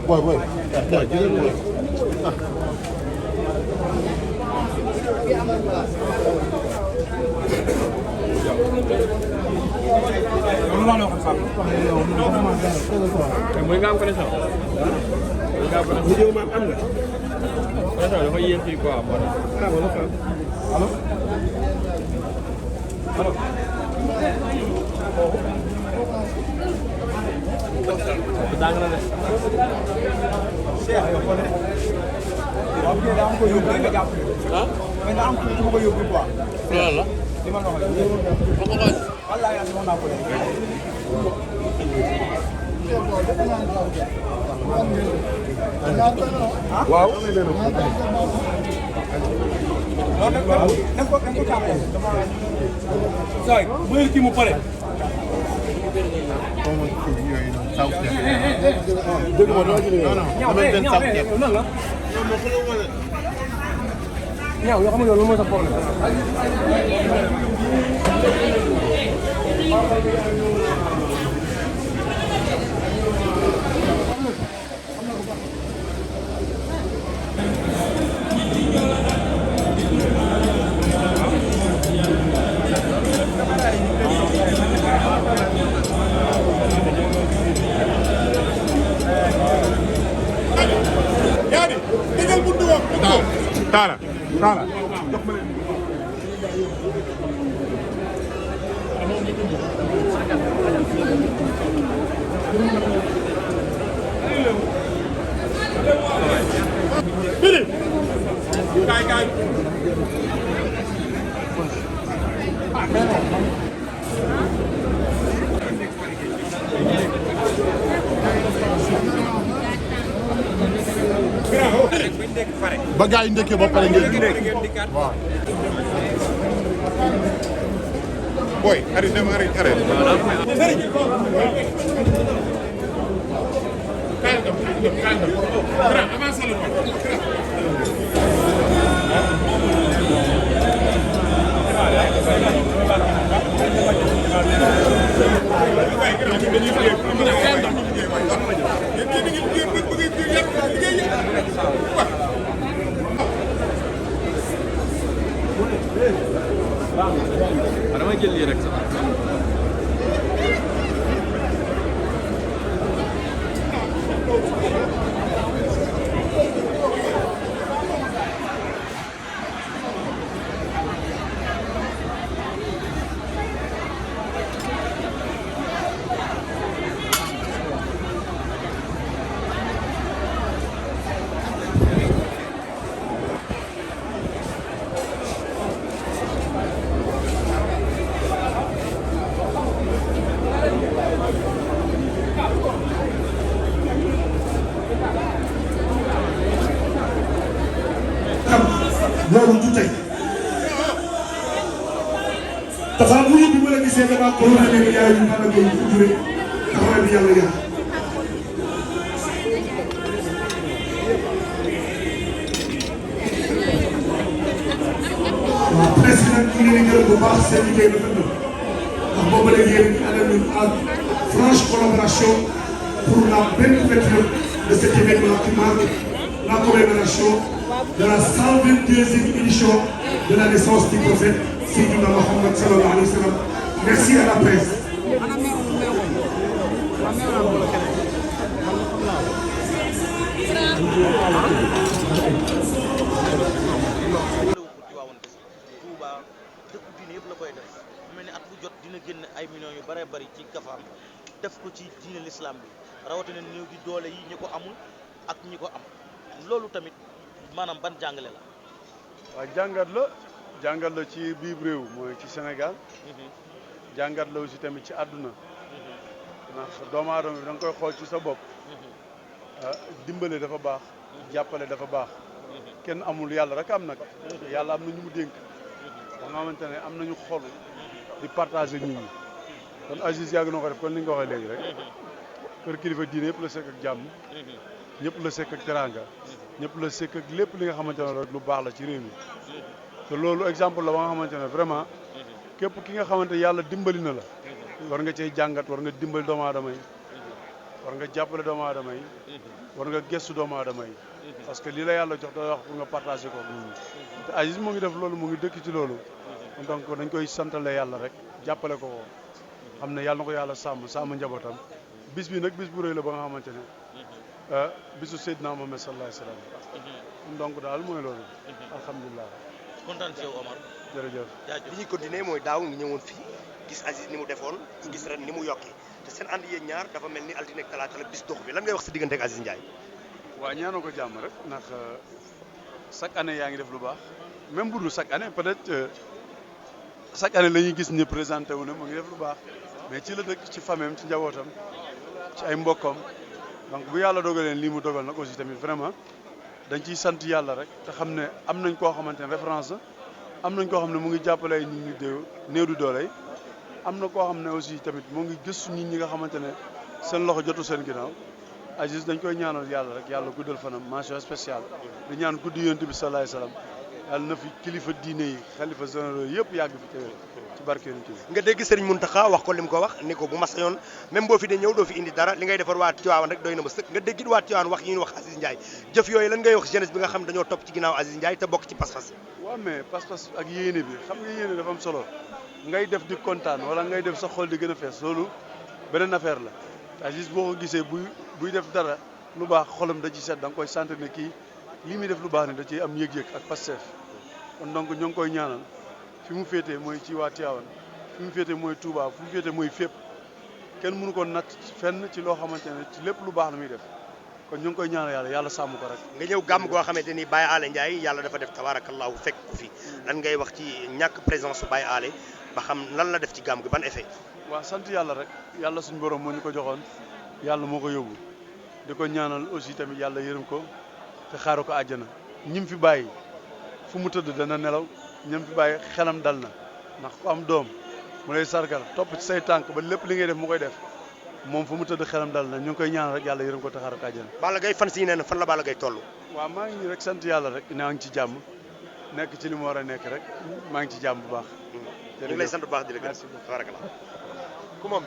Boy, boy. Mới ngam cái này video mà ăn rồi cái này nó yên thì quả mà alo alo đang cái này Ông có dùng cái dọc hả? Mấy ông không có dùng cái quả. Là di mana orang? Allah yang mana boleh. Wow. Nampak capek. Sorry, boleh timu pare. Nhau, kamu jual rumah siapa? Jadi, tinggal buntu waktu. Tara. Biri. Kai. Ba gaa yi ndekkee ba pare ngeen waaw. Boy, arrête. Ada ma jël lii rek sax loolu du tey dafa am bi ma la gisee damaa ko wax ne yaay ñu xamal ngay jure taxawaay bi yàlla yàlla waaw presse nag ñu ngi leen di gërëm bu baax seen liggéey ba tëdd ndax boobu léegi yéen ñu àndal ñun en franche collaboration pour la belle ouverture de cet événement qui marque la commémoration de la 122e édition de la naissance du prophète Seydina Mohamed sallallahu alayhi wa sallam. Merci à la presse. dëkk diine yëpp la koy def mel ni at bu jot dina génn ay millions yu bare bari ci kafaam def ko ci diine l'islam bi rawatina néew di doole yi ñi ko amul ak ñi ko am loolu tamit maanaam ban jàngale la. waaw jàngat la ci biir réew mooy ci Sénégal. jàngat la aussi tamit ci àdduna. ndax doomu aadama bi da nga koy xool ci sa bopp. dimbale dafa baax jàppale dafa baax kenn amul yàlla rek am nag yàlla am na ñu mu dénk ba nga xamante ne am nañu xol di partager nit ñi kon Aziz yàgg na ko def kon li nga ko waxee léegi rek kër kilifa diine yëpp la sekk ak jàmm ñëpp la sekk ak teranga ñëpp la sekk ak lépp li nga xamante ne rek lu baax la ci réew mi te loolu exemple la ba nga xamante ne vraiment képp ki nga xamante yàlla dimbali na la war nga cey jàngat war nga dimbali doomu aadama yi war nga jàppale doomu aadama yi war nga gëstu doomu aadama yi parce que lii la yàlla jox da wax pour nga partager ko ak nit ñi te Aziz mu ngi def loolu mu ngi dëkk ci loolu donc dañ koy santale yàlla rek jàppale ko xam ne yàlla na ko yàlla sàmm njabootam bis bi nag bis bu rëy la ba nga xamante ne bisu Seydina Mohamed sallallahu alayhi wa sallam donc daal mooy loolu alhamdulilah kontaan ci yow Omar jërëjëf li ñuy continuer mooy daaw ngi ñëwoon fii gis Aziz ni mu defoon gis ren ni mu yokkee te seen ànd yéen ñaar dafa mel ni altine ak talaata la bis dox bi lan ngay wax sa diggante ak Aziz Ndiaye waaw ñaanoo ko jàmm rek ndax chaque année yaa ngi def lu baax même bu dul chaque année peut-être chaque année la ñuy gis ni présenté wu ne mu ngi def lu baax mais ci la dëkk ci famem ci njabootam ci ay mbokkam donc bu yàlla dogalee lii mu dogal nag aussi tamit vraiment dañ ciy sant yàlla rek te xam ne am nañ koo xamante ne référence la am nañ koo xam ne mu ngi jàppale ay nit ñi néew du doole am na koo xam ne aussi tamit mu ngi gëstu nit ñi nga xamante ne seen loxo jotu seen ginnaaw Aziz dañ koy ñaanal yàlla rek yàlla guddal fanam mention spéciale di ñaan guddi yonent bi sallallahu alayhi wasallam yàlla na fi kilifa diine yi xalifa généraux yëpp yàgg fi teewee ci barke yonent bi nga dégg Serigne Mountakha wax ko li mu ko wax ni ko bu ma sañoon même boo fi de ñëw doo fi indi dara li ngay defar waa Tivaouane rek doy na ma sëkk nga dégg waa Tivaouane wax yi ñu wax Aziz Ndiaye jëf yooyu lan ngay wax jeunesse bi nga xam dañoo topp ci ginnaaw Aziz Ndiaye te bokk ci pas-pas waaw mais pas-pas ak yéene bi xam nga yéene dafa am solo ngay def di kontaan wala ngay def sa xol di gën a fees loolu beneen affaire la Aziz boo ko gisee buy def dara lu baax xolam da ci set da nga koy sentir ne kii lii muy def lu baax ne da ciy am yëg-yëg ak Pastef kon donc ñoo ngi koy ñaanal fi mu féetee mooy ci waa Tivaouane fi mu féetee mooy Touba fi mu féetee mooy fépp kenn mënu ko natt fenn ci loo xamante ne ci lépp lu baax la muy def kon ñu ngi koy ñaanal yàlla sàmm ko rek. nga ñëw gàmm goo xamante ni Baye Alé Ndiaye yàlla dafa def tabarakallahu fekk ko fi lan ngay wax ci ñàkk présence su Baye Alé ba xam lan la def ci gàmm gi ban effet. waaw sant yàlla rek yàlla suñu borom moo ñu ko joxoon yàlla moo ko yóbbu di ko ñaanal aussi tamit yàlla yërëm ko te xaaru ko àjjana ñim fi bàyyi fu mu tëdd dana nelaw ñim fi bàyyi xelam dal na ndax ku am doom mu lay sargal topp ci say tànk ba lépp li ngay def mu koy def moom fu mu tëdd xelam dal na ñu ngi koy ñaanal rek yàlla yërëm ko te xaaru ko àjjana. Balla Gaye fan si nee na fan la Balla Gaye toll. waaw maa ngi nii rek sant yàlla rek naa ngi ci jàmm nekk ci li mu war a nekk rek maa ngi ci jàmm bu baax. ñu ngi lay sant bu baax di la gërëm. merci tabarakallah ku moom